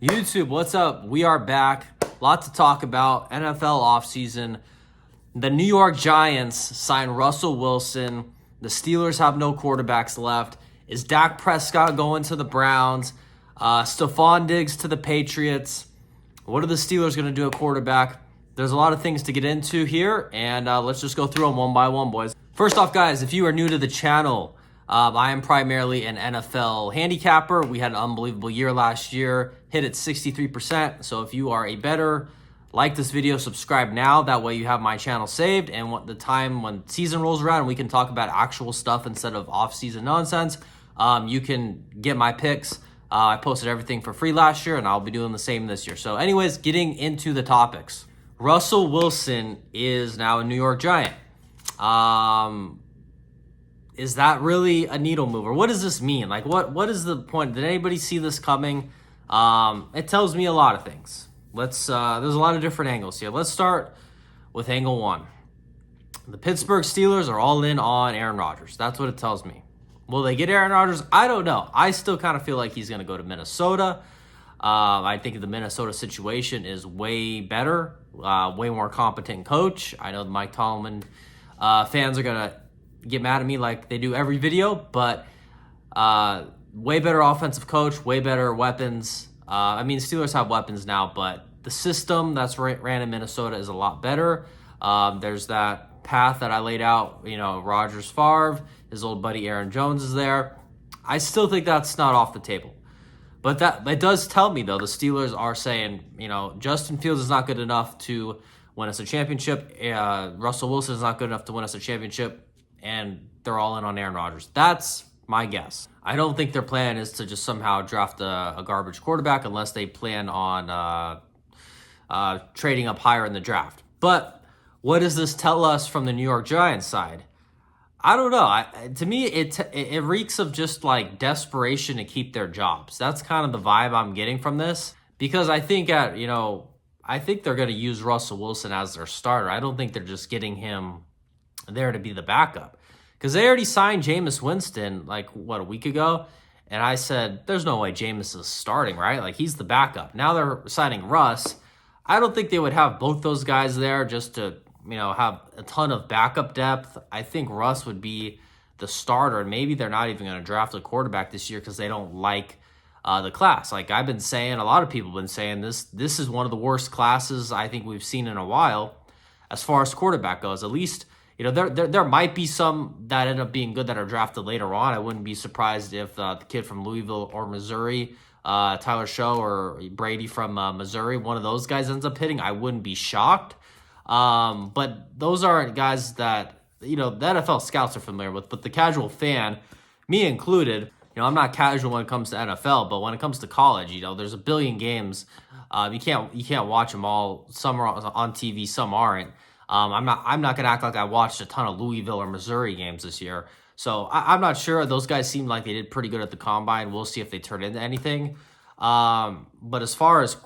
YouTube, what's up? We are back. A lot to talk about. NFL offseason. The New York Giants signed Russell Wilson. The Steelers have no quarterbacks left. Is Dak Prescott going to the Browns? Stefon Diggs to the Patriots. What are the Steelers going to do at quarterback? There's a lot of things to get into here, and let's just go through them one by one, boys. First off, guys, if you are new to the channel, I am primarily an NFL handicapper. We had an unbelievable year last year, hit at 63%. So if you are a bettor, like this video, subscribe now. That way you have my channel saved. And when the time when season rolls around and we can talk about actual stuff instead of off-season nonsense, you can get my picks. I posted everything for free last year, and I'll be doing the same this year. So anyways, getting into the topics. Russell Wilson is now a New York Giant. Is that really a needle mover? What does this mean? Like, what is the point? Did anybody see this coming? It tells me a lot of things. There's a lot of different angles here. Let's start with angle one. The Pittsburgh Steelers are all in on Aaron Rodgers. That's what it tells me. Will they get Aaron Rodgers? I don't know. I still kind of feel like he's going to go to Minnesota. I think the Minnesota situation is way better, way more competent coach. I know the Mike Tomlin fans are going to get mad at me like they do every video, but way better offensive coach, way better weapons. I mean, Steelers have weapons now, but the system that's ran in Minnesota is a lot better. There's that path that I laid out, Rodgers, Favre, his old buddy Aaron Jones is there. I still think that's not off the table. But it does tell me, though, the Steelers are saying, Justin Fields is not good enough to win us a championship. Russell Wilson is not good enough to win us a championship. And they're all in on Aaron Rodgers. That's my guess. I don't think their plan is to just somehow draft a garbage quarterback unless they plan on trading up higher in the draft. But what does this tell us from the New York Giants side? I don't know. To me, it reeks of just like desperation to keep their jobs. That's kind of the vibe I'm getting from this, because I think I think they're going to use Russell Wilson as their starter. I don't think they're just getting him there to be the backup, because they already signed Jameis Winston a week ago, and I said there's no way Jameis is starting, right? Like, he's the backup. Now they're signing Russ. I don't think they would have both those guys there just to have a ton of backup depth. I think Russ would be the starter, and maybe they're not even going to draft a quarterback this year because they don't like the class. Like I've been saying, a lot of people have been saying this is one of the worst classes I think we've seen in a while as far as quarterback goes. At least there might be some that end up being good that are drafted later on. I wouldn't be surprised if the kid from Louisville or Missouri, Tyler Show, or Brady from Missouri, one of those guys ends up hitting. I wouldn't be shocked. But those aren't guys that, the NFL scouts are familiar with. But the casual fan, me included, I'm not casual when it comes to NFL, but when it comes to college, there's a billion games. You can't watch them all. Some are on TV, some aren't. I'm not gonna act like I watched a ton of Louisville or Missouri games this year. So I'm not sure. Those guys seem like they did pretty good at the combine. We'll see if they turn into anything. But as far as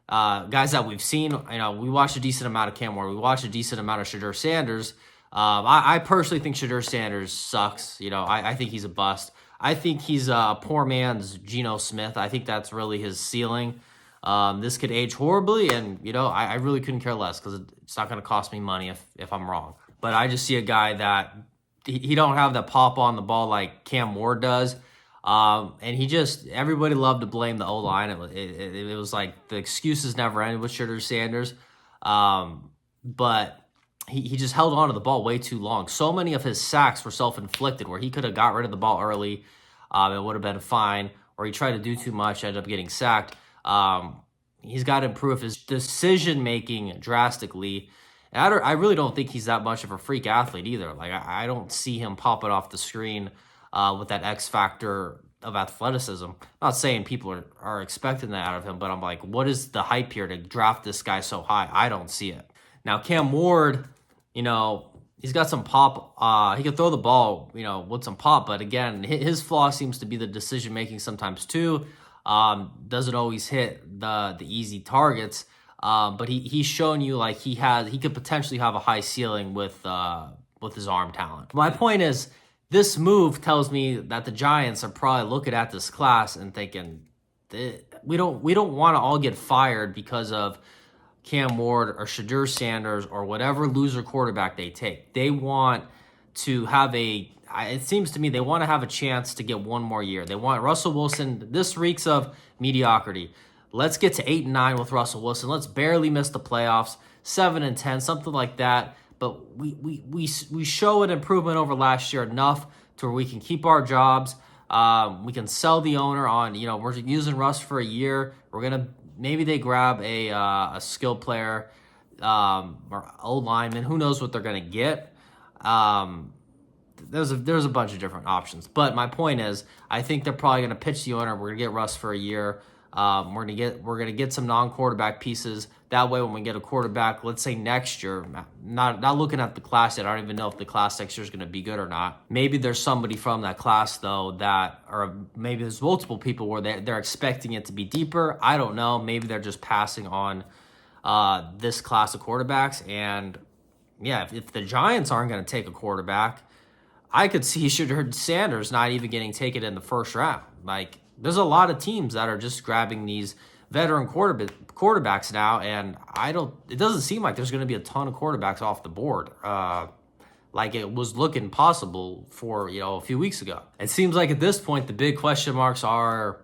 guys that we've seen, we watched a decent amount of Cam Ward. We watched a decent amount of Shedeur Sanders. I personally think Shedeur Sanders sucks. I think he's a bust. I think he's a poor man's Geno Smith. I think that's really his ceiling. This could age horribly, and I really couldn't care less because it's not going to cost me money if I'm wrong. But I just see a guy that he don't have that pop on the ball like Cam Ward does. And everybody loved to blame the O-line. It was like the excuses never ended with Shedeur Sanders. But he just held on to the ball way too long. So many of his sacks were self-inflicted, where he could have got rid of the ball early. It would have been fine. Or he tried to do too much, ended up getting sacked. He's got to improve his decision-making drastically. And I really don't think he's that much of a freak athlete either. Like, I don't see him popping off the screen with that X factor of athleticism. I'm not saying people are expecting that out of him, but I'm like, what is the hype here to draft this guy so high? I don't see it. Now, Cam Ward, he's got some pop. He can throw the ball, with some pop. But again, his flaw seems to be the decision-making sometimes too. Doesn't always hit the easy targets. But he's shown you like he could potentially have a high ceiling with his arm talent. My point is, this move tells me that the Giants are probably looking at this class and thinking, we don't want to all get fired because of Cam Ward or Shadur Sanders or whatever loser quarterback they take. They want to have it seems to me they want to have a chance to get one more year. They want Russell Wilson. This reeks of mediocrity. Let's get to 8-9 with Russell Wilson. Let's barely miss the playoffs, 7-10, something like that. But we show an improvement over last year enough to where we can keep our jobs. We can sell the owner on, we're using Russ for a year. Maybe they grab a skill player or old lineman. Who knows what they're gonna get? There's a bunch of different options. But my point is, I think they're probably gonna pitch the owner. We're gonna get Russ for a year. We're gonna get some non-quarterback pieces. That way, when we get a quarterback, let's say next year, not looking at the class yet. I don't even know if the class next year is going to be good or not. Maybe there's somebody from that class though or maybe there's multiple people where they're expecting it to be deeper. I don't know. Maybe they're just passing on this class of quarterbacks. And yeah, if the Giants aren't going to take a quarterback, I could see Shadur Sanders not even getting taken in the first round. Like, there's a lot of teams that are just grabbing these veteran quarterbacks now, and it doesn't seem like there's going to be a ton of quarterbacks off the board like it was looking possible for a few weeks ago. It seems like at this point the big question marks are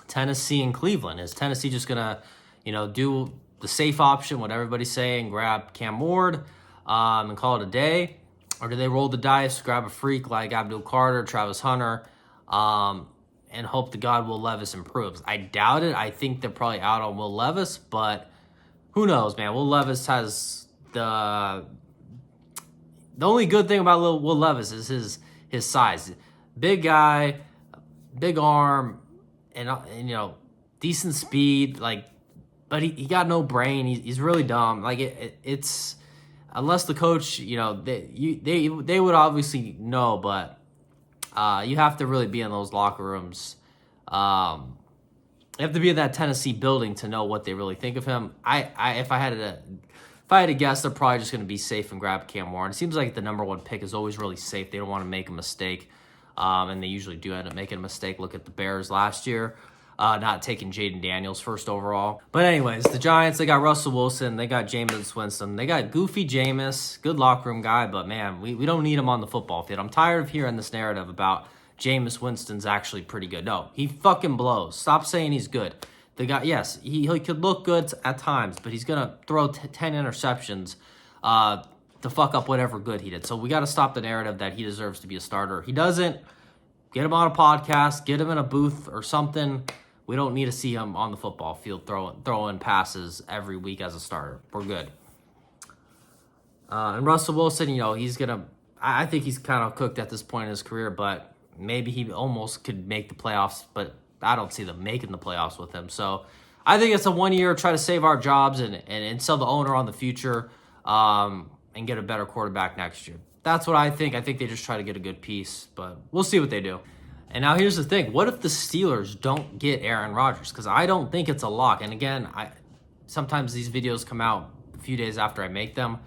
Tennessee and Cleveland. Is Tennessee just going to do the safe option, what everybody's saying, grab Cam Ward and call it a day, or do they roll the dice, grab a freak like Abdul Carter, Travis Hunter, and hope to God Will Levis improves? I doubt it. I think they're probably out on Will Levis, but who knows, man? Will Levis has the only good thing about Will Levis is his size. Big guy, big arm, and decent speed. But he got no brain. He's really dumb. Like it's unless the coach, they would obviously know, but. You have to really be in those locker rooms. You have to be in that Tennessee building to know what they really think of him. If I had to guess, they're probably just going to be safe and grab Cam Ward. It seems like the number one pick is always really safe. They don't want to make a mistake, and they usually do end up making a mistake. Look at the Bears last year, not taking Jaden Daniels first overall. But anyways, the Giants, they got Russell Wilson, they got Jameis Winston, they got goofy Jameis, good locker room guy, but man, we don't need him on the football field. I'm tired of hearing this narrative about Jameis Winston's actually pretty good. No, he fucking blows. Stop saying he's good. The guy, yes, he could look good at times, but he's gonna throw 10 interceptions to fuck up whatever good he did. So we got to stop the narrative that he deserves to be a starter. He doesn't. Get him on a podcast, get him in a booth or something. We don't need to see him on the football field throwing passes every week as a starter. We're good. And Russell Wilson, he's going to... I think he's kind of cooked at this point in his career, but maybe he almost could make the playoffs, but I don't see them making the playoffs with him. So I think it's a 1 year, try to save our jobs and sell the owner on the future and get a better quarterback next year. That's what I think. I think they just try to get a good piece, but we'll see what they do. And now here's the thing. What if the Steelers don't get Aaron Rodgers? Because I don't think it's a lock. And again, sometimes these videos come out a few days after I make them.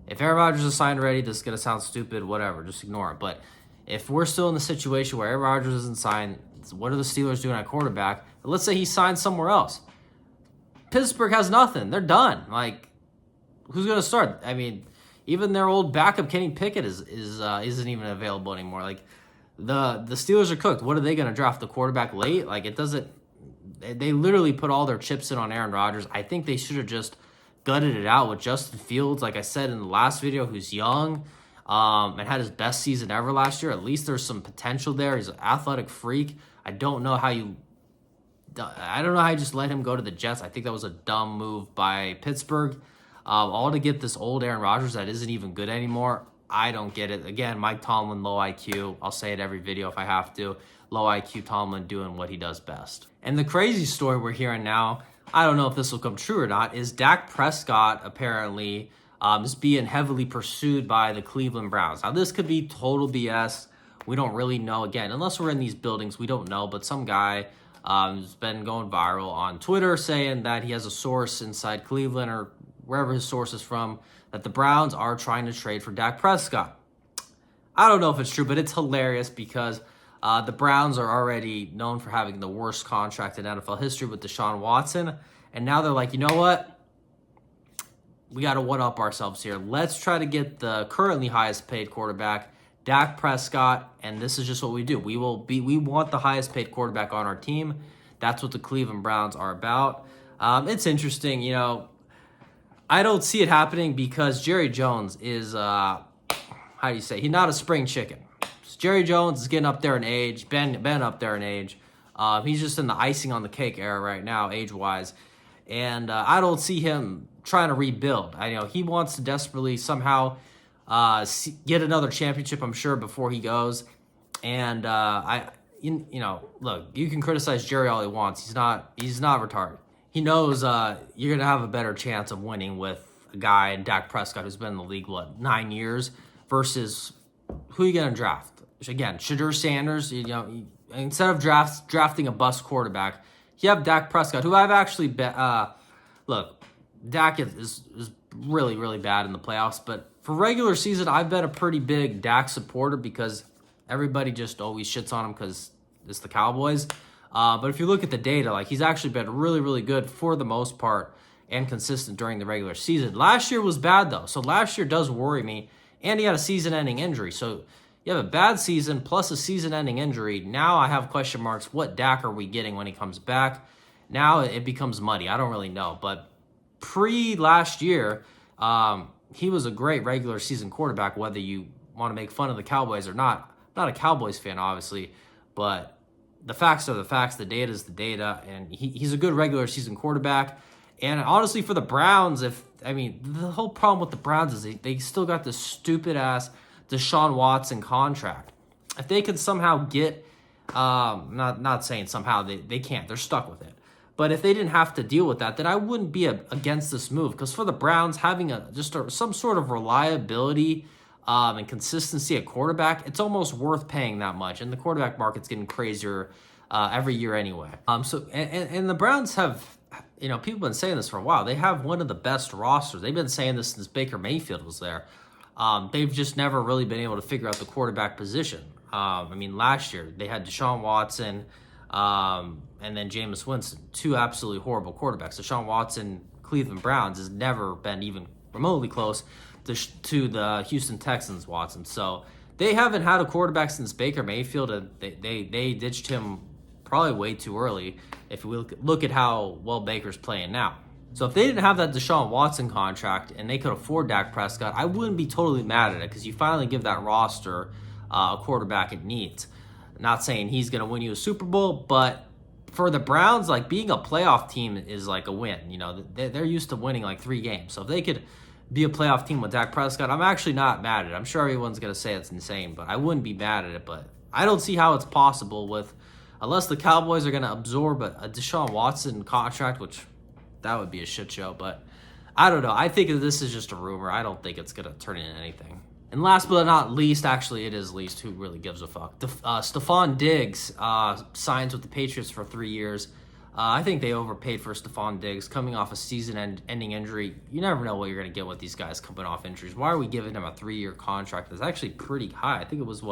If Aaron Rodgers is signed already, this is going to sound stupid, whatever. Just ignore it. But if we're still in the situation where Aaron Rodgers isn't signed, what are the Steelers doing at quarterback? Let's say he signs somewhere else. Pittsburgh has nothing. They're done. Who's going to start? I mean, even their old backup Kenny Pickett isn't even available anymore. The Steelers are cooked. What are they going to draft? The quarterback late? It doesn't... They literally put all their chips in on Aaron Rodgers. I think they should have just gutted it out with Justin Fields, like I said in the last video, who's young and had his best season ever last year. At least there's some potential there. He's an athletic freak. I don't know how you just let him go to the Jets. I think that was a dumb move by Pittsburgh. All to get this old Aaron Rodgers that isn't even good anymore. I don't get it. Again, Mike Tomlin, low IQ. I'll say it every video if I have to. Low IQ Tomlin doing what he does best. And the crazy story we're hearing now, I don't know if this will come true or not, is Dak Prescott apparently is being heavily pursued by the Cleveland Browns. Now, this could be total BS. We don't really know. Again, unless we're in these buildings, we don't know. But some guy has been going viral on Twitter saying that he has a source inside Cleveland or wherever his source is from, that the Browns are trying to trade for Dak Prescott. I don't know if it's true, but it's hilarious because The Browns are already known for having the worst contract in NFL history with Deshaun Watson. And now they're like, you know what? We got to one-up ourselves here. Let's try to get the currently highest paid quarterback, Dak Prescott, and this is just what we do. We want the highest paid quarterback on our team. That's what the Cleveland Browns are about. It's interesting, I don't see it happening because Jerry Jones is, he's not a spring chicken. Jerry Jones is getting up there in age, been up there in age. He's just in the icing on the cake era right now, age-wise. And I don't see him trying to rebuild. I know he wants to desperately somehow get another championship, I'm sure, before he goes. And look, you can criticize Jerry all he wants. He's not retarded. He knows you're going to have a better chance of winning with a guy in Dak Prescott who's been in the league, 9 years, versus who are you going to draft? Again, Shadur Sanders, instead of drafting a bust quarterback, you have Dak Prescott, who I've actually look, Dak is really, really bad in the playoffs, but for regular season, I've been a pretty big Dak supporter because everybody just always shits on him because it's the Cowboys. But if you look at the data, he's actually been really, really good for the most part and consistent during the regular season. Last year was bad, though, so last year does worry me, and he had a season-ending injury, so you have a bad season plus a season-ending injury. Now I have question marks. What Dak are we getting when he comes back? Now it becomes muddy. I don't really know. But pre-last year, he was a great regular season quarterback, whether you want to make fun of the Cowboys or not. I'm not a Cowboys fan, obviously, but the facts are the facts. The data is the data, and he's a good regular season quarterback. And honestly, for the Browns, the whole problem with the Browns is they still got this stupid-ass Deshaun Watson contract. If they could somehow get, not saying somehow, they can't. They're stuck with it. But if they didn't have to deal with that, then I wouldn't be against this move. Because for the Browns, having some sort of reliability and consistency at quarterback, it's almost worth paying that much. And the quarterback market's getting crazier every year anyway. And the Browns have, people have been saying this for a while. They have one of the best rosters. They've been saying this since Baker Mayfield was there. They've just never really been able to figure out the quarterback position. Last year they had Deshaun Watson and then Jameis Winston, two absolutely horrible quarterbacks. Deshaun Watson, Cleveland Browns, has never been even remotely close to the Houston Texans Watson. So they haven't had a quarterback since Baker Mayfield, and they ditched him probably way too early if we look at how well Baker's playing now. So if they didn't have that Deshaun Watson contract and they could afford Dak Prescott, I wouldn't be totally mad at it because you finally give that roster a quarterback it needs. Not saying he's going to win you a Super Bowl, but for the Browns, being a playoff team is a win. They're used to winning 3 games. So if they could be a playoff team with Dak Prescott, I'm actually not mad at it. I'm sure everyone's going to say it's insane, but I wouldn't be mad at it. But I don't see how it's possible unless the Cowboys are going to absorb a Deshaun Watson contract, which that would be a shit show, but I don't know. I think this is just a rumor. I don't think it's going to turn into anything. And last but not least, actually it is least, who really gives a fuck? Stefon Diggs signs with the Patriots for 3 years. I think they overpaid for Stefon Diggs coming off a season-ending injury. You never know what you're going to get with these guys coming off injuries. Why are we giving him a 3-year contract? It's actually pretty high. I think it was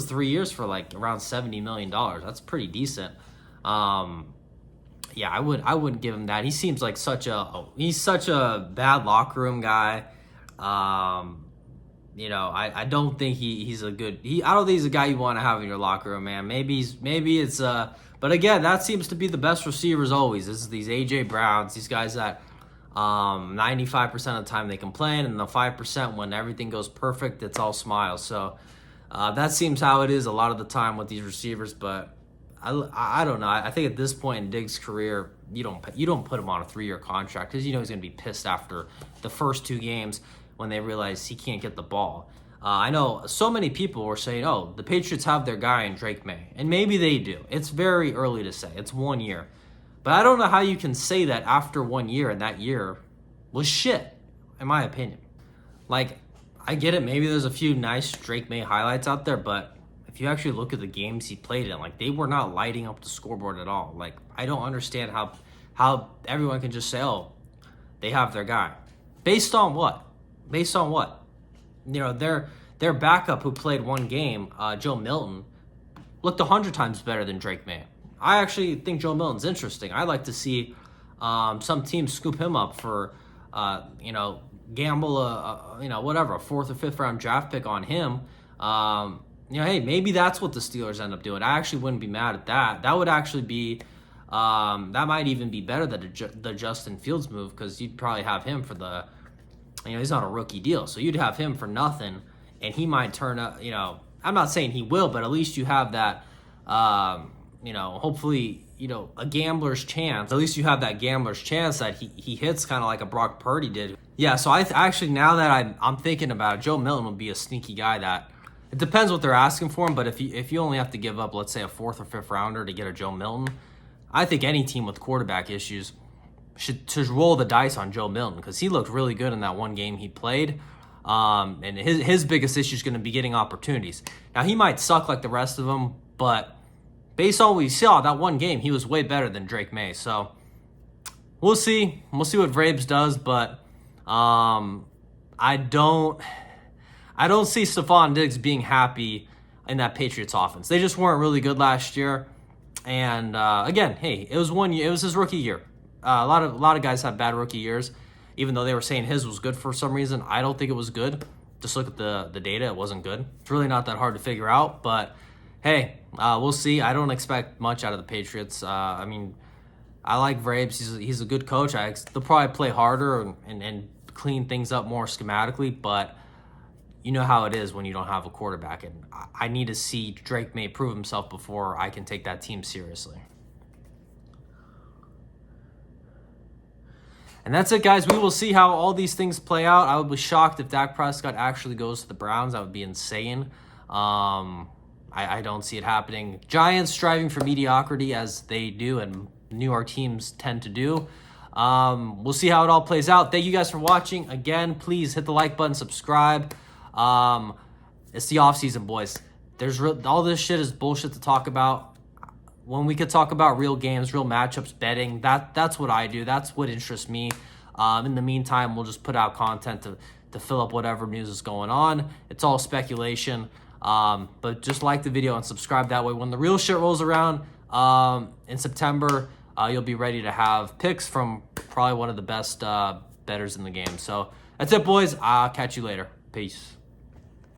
3 years for around $70 million. That's pretty decent. Yeah, I wouldn't give him that. He seems like such a bad locker room guy. I don't think he's a good. I don't think he's a guy you want to have in your locker room, man. Maybe it's. But again, that seems to be the best receivers always. This is these AJ Browns, these guys that 95% of the time they complain, and the 5% when everything goes perfect, it's all smiles. So that seems how it is a lot of the time with these receivers, but. I don't know. I think at this point in Diggs' career, you don't put him on a 3-year contract because he's going to be pissed after the first 2 games when they realize he can't get the ball. I know so many people were saying, "Oh, the Patriots have their guy in Drake May," and maybe they do. It's very early to say. It's 1 year, but I don't know how you can say that after 1 year and that year was shit, in my opinion. I get it. Maybe there's a few nice Drake May highlights out there, but. If you actually look at the games he played in, they were not lighting up the scoreboard at all. I don't understand how everyone can just say, "Oh, they have their guy," based on what? Their backup who played 1 game, Joe Milton, looked 100 times better than Drake May. I actually think Joe Milton's interesting. I'd like to see some teams scoop him up for, gamble whatever, a 4th or 5th round draft pick on him. Hey, maybe that's what the Steelers end up doing. I actually wouldn't be mad at that. That would actually be, that might even be better than the Justin Fields move, because you'd probably have him for the, he's not a rookie deal, so you'd have him for nothing, and he might turn up, I'm not saying he will, but at least you have that, hopefully, a gambler's chance. At least you have that gambler's chance that he hits kind of like a Brock Purdy did. Yeah, so I actually, now that I'm thinking about it, Joe Milton would be a sneaky guy that, it depends what they're asking for him, but if you only have to give up, let's say, a 4th or 5th rounder to get a Joe Milton, I think any team with quarterback issues should roll the dice on Joe Milton, because he looked really good in that one game he played. And his biggest issue is going to be getting opportunities. Now, he might suck like the rest of them, but based on what we saw, that one game, he was way better than Drake May. So we'll see. We'll see what Vrabes does, but I don't see Stefon Diggs being happy in that Patriots offense. They just weren't really good last year. And again, hey, it was 1 year. It was his rookie year. A lot of guys have bad rookie years, even though they were saying his was good for some reason. I don't think it was good. Just look at the data. It wasn't good. It's really not that hard to figure out. But hey, we'll see. I don't expect much out of the Patriots. I like Vrabes. He's a good coach. They'll probably play harder and clean things up more schematically, but you know how it is when you don't have a quarterback, and I need to see Drake May prove himself before I can take that team seriously. And that's it, guys. We will see how all these things play out. I would be shocked if Dak Prescott actually goes to the Browns. That would be insane. I don't see it happening. Giants striving for mediocrity, as they do, and New York teams tend to do. We'll see how it all plays out. Thank you guys for watching. Again, please hit the like button, subscribe. It's the offseason, boys. All this shit is bullshit to talk about. When we could talk about real games, real matchups, betting, that's what I do. That's what interests me. In the meantime, we'll just put out content to fill up whatever news is going on. It's all speculation. But just like the video and subscribe. That way, when the real shit rolls around in September, you'll be ready to have picks from probably one of the best bettors in the game. So that's it, boys. I'll catch you later. Peace.